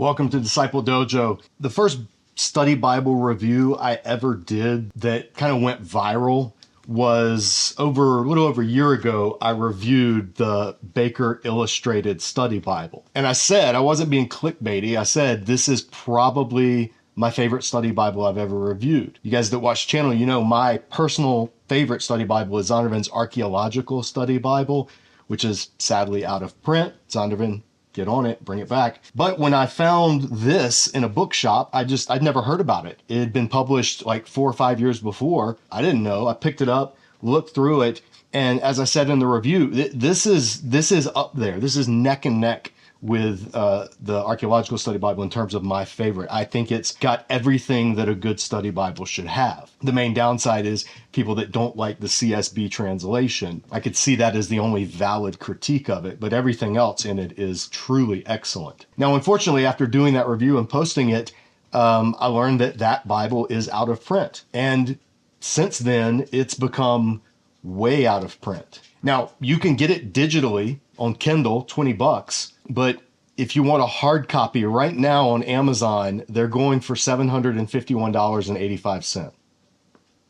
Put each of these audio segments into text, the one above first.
Welcome to Disciple Dojo. The first study Bible review I ever did that kind of went viral was a little over a year ago. I reviewed the Baker Illustrated Study Bible. And I said, I wasn't being clickbaity. I said, this is probably my favorite study Bible I've ever reviewed. You guys that watch the channel, you know my personal favorite study Bible is Zondervan's Archaeological Study Bible, which is sadly out of print. Zondervan, get on it, bring it back. But when I found this in a bookshop, I'd never heard about it. It had been published like 4 or 5 years before. I didn't know. I picked it up, looked through it, and as I said in the review, this is up there. This is neck and neck with the Archaeological Study Bible in terms of my favorite. I think it's got everything that a good study Bible should have. The main downside is people that don't like the CSB translation. I could see that as the only valid critique of it, but everything else in it is truly excellent. Now, unfortunately, after doing that review and posting it, I learned that Bible is out of print. And since then, it's become way out of print. Now, you can get it digitally on Kindle, $20, but if you want a hard copy right now on Amazon, they're going for $751.85.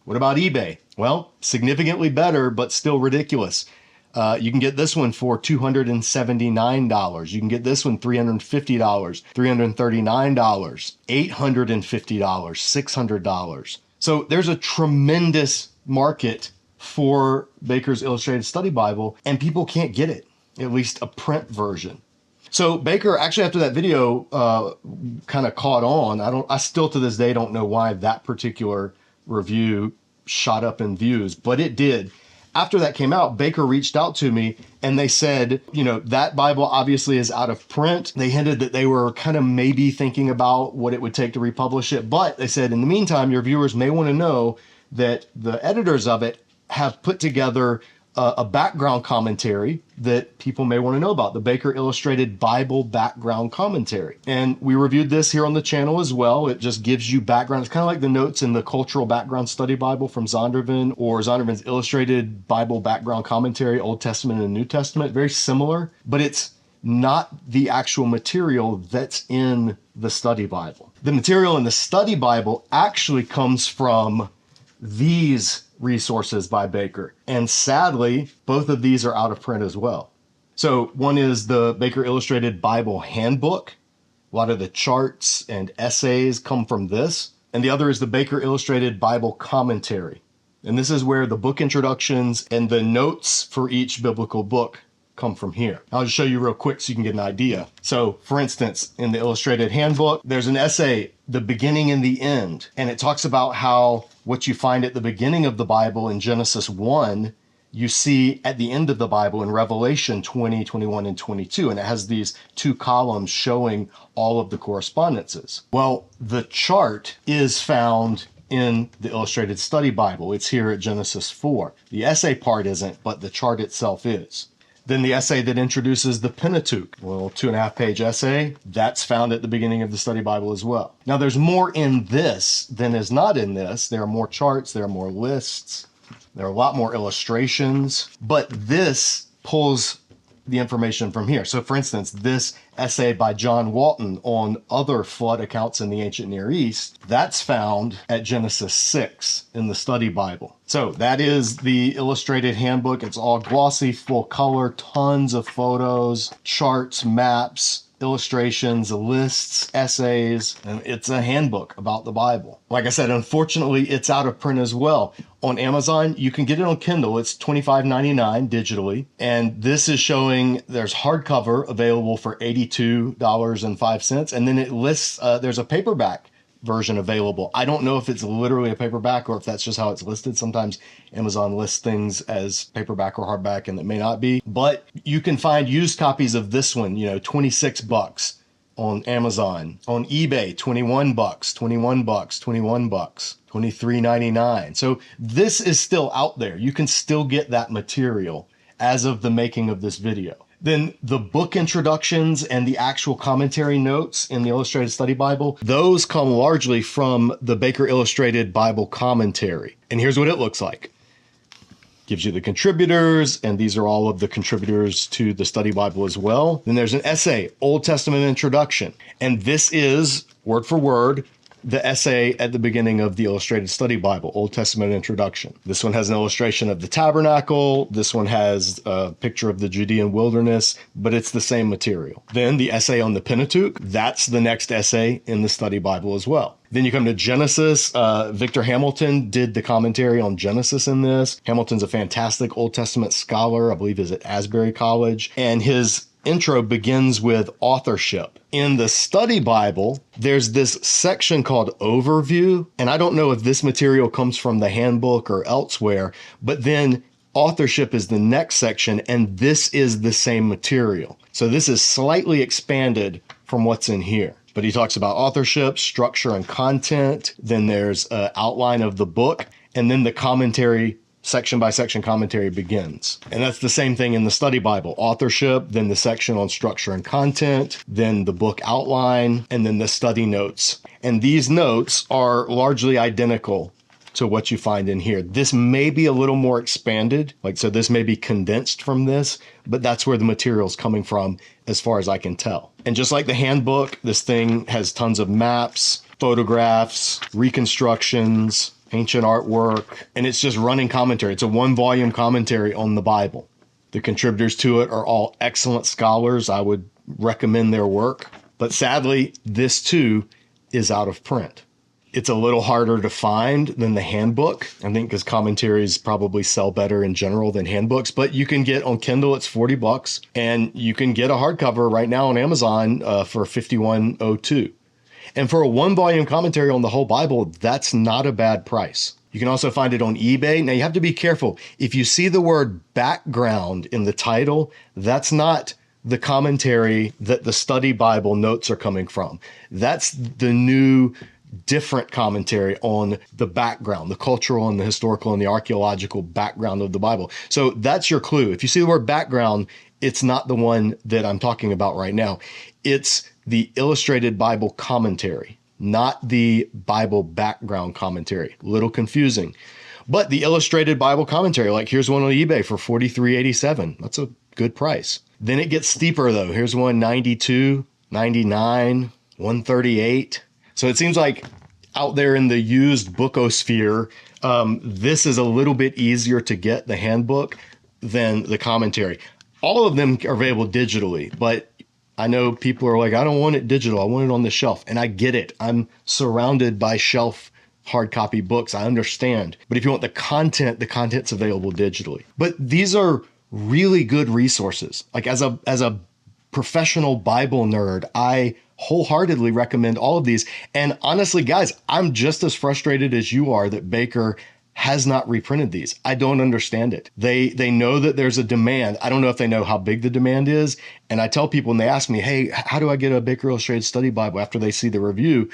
What about eBay? Well, significantly better, but still ridiculous. You can get this one for $279. You can get this one $350, $339, $850, $600. So there's a tremendous market for Baker's Illustrated Study Bible, and people can't get it, at least a print version. So Baker, actually after that video kind of caught on, I still to this day don't know why that particular review shot up in views, but it did. After that came out, Baker reached out to me and they said, you know, that Bible obviously is out of print. They hinted that they were kind of maybe thinking about what it would take to republish it, but they said, in the meantime, your viewers may want to know that the editors of it have put together a background commentary that people may want to know about, the Baker Illustrated Bible Background Commentary. And we reviewed this here on the channel as well. It just gives you background. It's kind of like the notes in the Cultural Background Study Bible from Zondervan or Zondervan's Illustrated Bible Background Commentary, Old Testament and New Testament. Very similar, but it's not the actual material that's in the study Bible. The material in the study Bible actually comes from these resources by Baker. And sadly, both of these are out of print as well. So one is the Baker Illustrated Bible Handbook. A lot of the charts and essays come from this. And the other is the Baker Illustrated Bible Commentary. And this is where the book introductions and the notes for each biblical book come from here. I'll just show you real quick so you can get an idea. So for instance, in the Illustrated Handbook, there's an essay, The Beginning and the End, and it talks about how what you find at the beginning of the Bible in Genesis 1, you see at the end of the Bible in Revelation 20, 21, and 22, and it has these two columns showing all of the correspondences. Well, the chart is found in the Illustrated Study Bible. It's here at Genesis 4. The essay part isn't, but the chart itself is. Then the essay that introduces the Pentateuch, a little 2.5-page essay, that's found at the beginning of the study Bible as well. Now there's more in this than is not in this. There are more charts, there are more lists, there are a lot more illustrations, but this pulls the information from here. So for instance, this essay by John Walton on other flood accounts in the ancient Near East, that's found at Genesis 6 in the study Bible. So that is the Illustrated Handbook. It's all glossy, full color, tons of photos, charts, maps, illustrations, lists, essays, and it's a handbook about the Bible. Like I said, unfortunately, it's out of print as well. On Amazon, you can get it on Kindle. It's $25.99 digitally. And this is showing there's hardcover available for $82.05. And then it lists, there's a paperback version available. I don't know if it's literally a paperback or if that's just how it's listed. Sometimes Amazon lists things as paperback or hardback and it may not be, but you can find used copies of this one, you know, $26 on Amazon, on eBay, $21, $21, $21, $23.99. So this is still out there. You can still get that material as of the making of this video. Then the book introductions and the actual commentary notes in the Illustrated Study Bible, those come largely from the Baker Illustrated Bible Commentary. And here's what it looks like. Gives you the contributors, and these are all of the contributors to the study Bible as well. Then there's an essay, Old Testament introduction. And this is, word for word, the essay at the beginning of the Illustrated Study Bible, Old Testament introduction. This one has an illustration of the tabernacle. This one has a picture of the Judean wilderness, but it's the same material. Then the essay on the Pentateuch, that's the next essay in the study Bible as well. Then you come to Genesis. Victor Hamilton did the commentary on Genesis in this. Hamilton's a fantastic Old Testament scholar. I believe he's at Asbury College. And his intro begins with authorship. In the study Bible, there's this section called Overview. And I don't know if this material comes from the Handbook or elsewhere, but then authorship is the next section, and this is the same material. So this is slightly expanded from what's in here. But he talks about authorship, structure, and content. Then there's an outline of the book, and then the commentary, section by section commentary begins. And that's the same thing in the study Bible. Authorship, then the section on structure and content, then the book outline, and then the study notes. And these notes are largely identical to what you find in here. This may be a little more expanded, so this may be condensed from this, but that's where the material's coming from as far as I can tell. And just like the Handbook, this thing has tons of maps, photographs, reconstructions, ancient artwork, and it's just running commentary. It's a 1-volume commentary on the Bible. The contributors to it are all excellent scholars. I would recommend their work. But sadly, this too is out of print. It's a little harder to find than the Handbook, I think, because commentaries probably sell better in general than handbooks. But you can get on Kindle, it's $40, and you can get a hardcover right now on Amazon for $51.02. And for a 1-volume commentary on the whole Bible, that's not a bad price. You can also find it on eBay. Now, you have to be careful. If you see the word background in the title, that's not the commentary that the study Bible notes are coming from. That's the new, different commentary on the background, the cultural and the historical and the archaeological background of the Bible. So that's your clue. If you see the word background, it's not the one that I'm talking about right now. It's the Illustrated Bible Commentary, not the Bible Background Commentary. A little confusing. But the Illustrated Bible Commentary, here's one on eBay for $43.87. That's a good price. Then it gets steeper though. Here's one $92, $99, $138. So it seems like out there in the used bookosphere, this is a little bit easier to get, the Handbook, than the commentary. All of them are available digitally, but I know people are like, I don't want it digital. I want it on the shelf. And I get it. I'm surrounded by shelf hard copy books. I understand. But if you want the content's available digitally. But these are really good resources. As a professional Bible nerd, I wholeheartedly recommend all of these. And honestly, guys, I'm just as frustrated as you are that Baker has not reprinted these. I don't understand it. They know that there's a demand. I don't know if they know how big the demand is. And I tell people when they ask me, hey, how do I get a Baker Illustrated Study Bible after they see the review?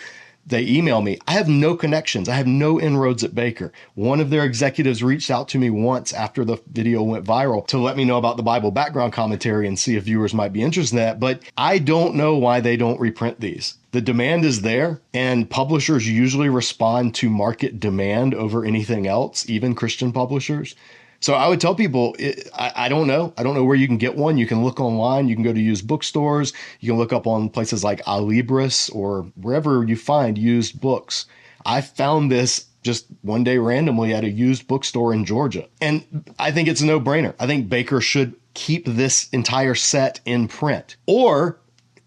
They email me. I have no connections. I have no inroads at Baker. One of their executives reached out to me once after the video went viral to let me know about the Bible background commentary and see if viewers might be interested in that. But I don't know why they don't reprint these. The demand is there, and publishers usually respond to market demand over anything else, even Christian publishers. So I would tell people, I don't know. I don't know where you can get one. You can look online. You can go to used bookstores. You can look up on places like Alibris or wherever you find used books. I found this just one day randomly at a used bookstore in Georgia. And I think it's a no-brainer. I think Baker should keep this entire set in print. Or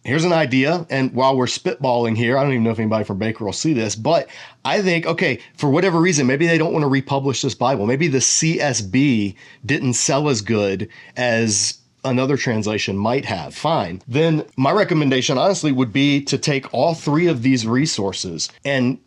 here's an idea, and while we're spitballing here, I don't even know if anybody from Baker will see this, but I think, okay, for whatever reason, maybe they don't want to republish this Bible. Maybe the CSB didn't sell as good as another translation might have. Fine. Then my recommendation, honestly, would be to take all three of these resources and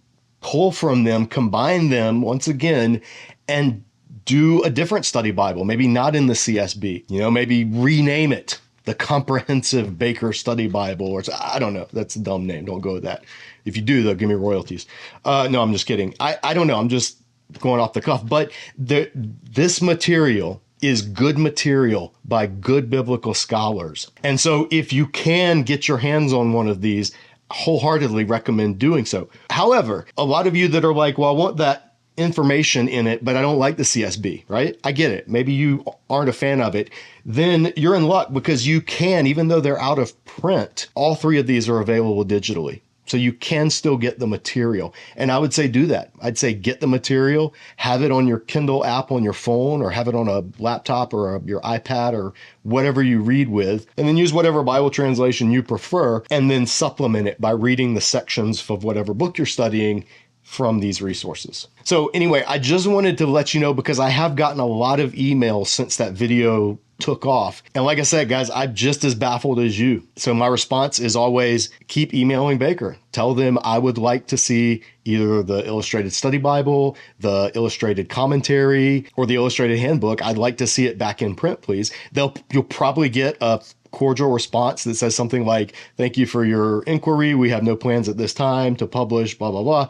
pull from them, combine them once again, and do a different study Bible. Maybe not in the CSB, maybe rename it the Comprehensive Baker Study Bible, or I don't know. That's a dumb name. Don't go with that. If you do, they'll give me royalties. No, I'm just kidding. I don't know. I'm just going off the cuff. But this material is good material by good biblical scholars. And so if you can get your hands on one of these, wholeheartedly recommend doing so. However, a lot of you that are like, well, I want that information in it, but I don't like the CSB, right? I get it. Maybe you aren't a fan of it. Then you're in luck, because you can, even though they're out of print, all three of these are available digitally. So you can still get the material. And I would say do that. I'd say get the material, have it on your Kindle app on your phone, or have it on a laptop or your iPad or whatever you read with, and then use whatever Bible translation you prefer, and then supplement it by reading the sections of whatever book you're studying from these resources. So anyway, I just wanted to let you know, because I have gotten a lot of emails since that video took off. And like I said, guys, I'm just as baffled as you. So my response is always keep emailing Baker. Tell them I would like to see either the illustrated study Bible, the illustrated commentary, or the illustrated handbook. I'd like to see it back in print, please. You'll probably get a cordial response that says something like, thank you for your inquiry. We have no plans at this time to publish, blah, blah, blah.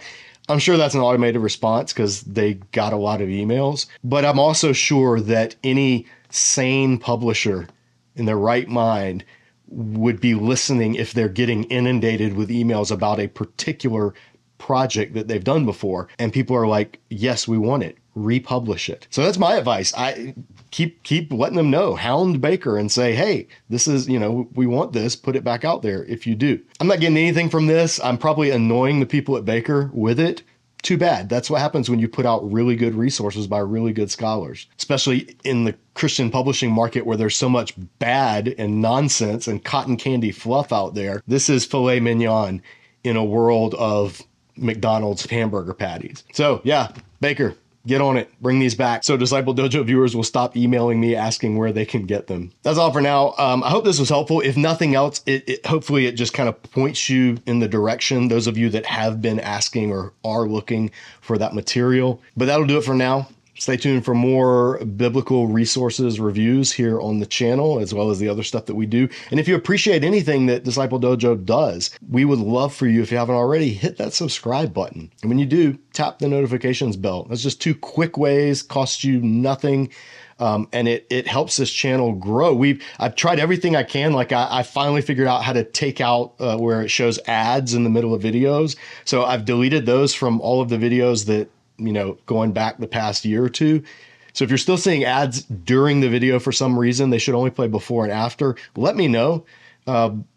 I'm sure that's an automated response because they got a lot of emails, but I'm also sure that any sane publisher in their right mind would be listening if they're getting inundated with emails about a particular project that they've done before. And people are like, yes, we want it. Republish it. So that's my advice. I keep letting them know, hound Baker and say, hey, this is, we want this, put it back out there if you do. I'm not getting anything from this. I'm probably annoying the people at Baker with it. Too bad. That's what happens when you put out really good resources by really good scholars, especially in the Christian publishing market where there's so much bad and nonsense and cotton candy fluff out there. This is filet mignon in a world of McDonald's hamburger patties. So yeah, Baker, get on it. Bring these back so Disciple Dojo viewers will stop emailing me asking where they can get them. That's all for now. I hope this was helpful. If nothing else, hopefully it just kind of points you in the direction, those of you that have been asking or are looking for that material. But that'll do it for now. Stay tuned for more biblical resources reviews here on the channel, as well as the other stuff that we do. And if you appreciate anything that Disciple Dojo does, we would love for you, if you haven't already, hit that subscribe button. And when you do, tap the notifications bell. That's just 2 quick ways, costs you nothing. And it helps this channel grow. I've tried everything I can. Like I finally figured out how to take out where it shows ads in the middle of videos. So I've deleted those from all of the videos that, going back the past year or two. So if you're still seeing ads during the video for some reason, they should only play before and after. Let me know,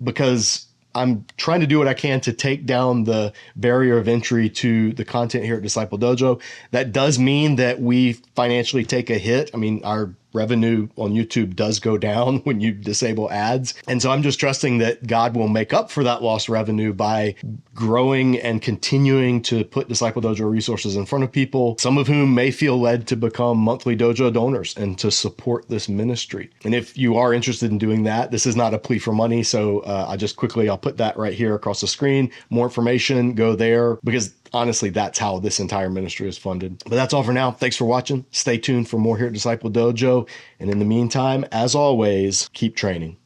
because I'm trying to do what I can to take down the barrier of entry to the content here at Disciple Dojo. That does mean that we financially take a hit. I mean, our revenue on YouTube does go down when you disable ads. And so I'm just trusting that God will make up for that lost revenue by growing and continuing to put Disciple Dojo resources in front of people, some of whom may feel led to become monthly dojo donors and to support this ministry. And if you are interested in doing that, this is not a plea for money. So I'll put that right here across the screen. More information, go there, because honestly, that's how this entire ministry is funded. But that's all for now. Thanks for watching. Stay tuned for more here at Disciple Dojo. And in the meantime, as always, keep training.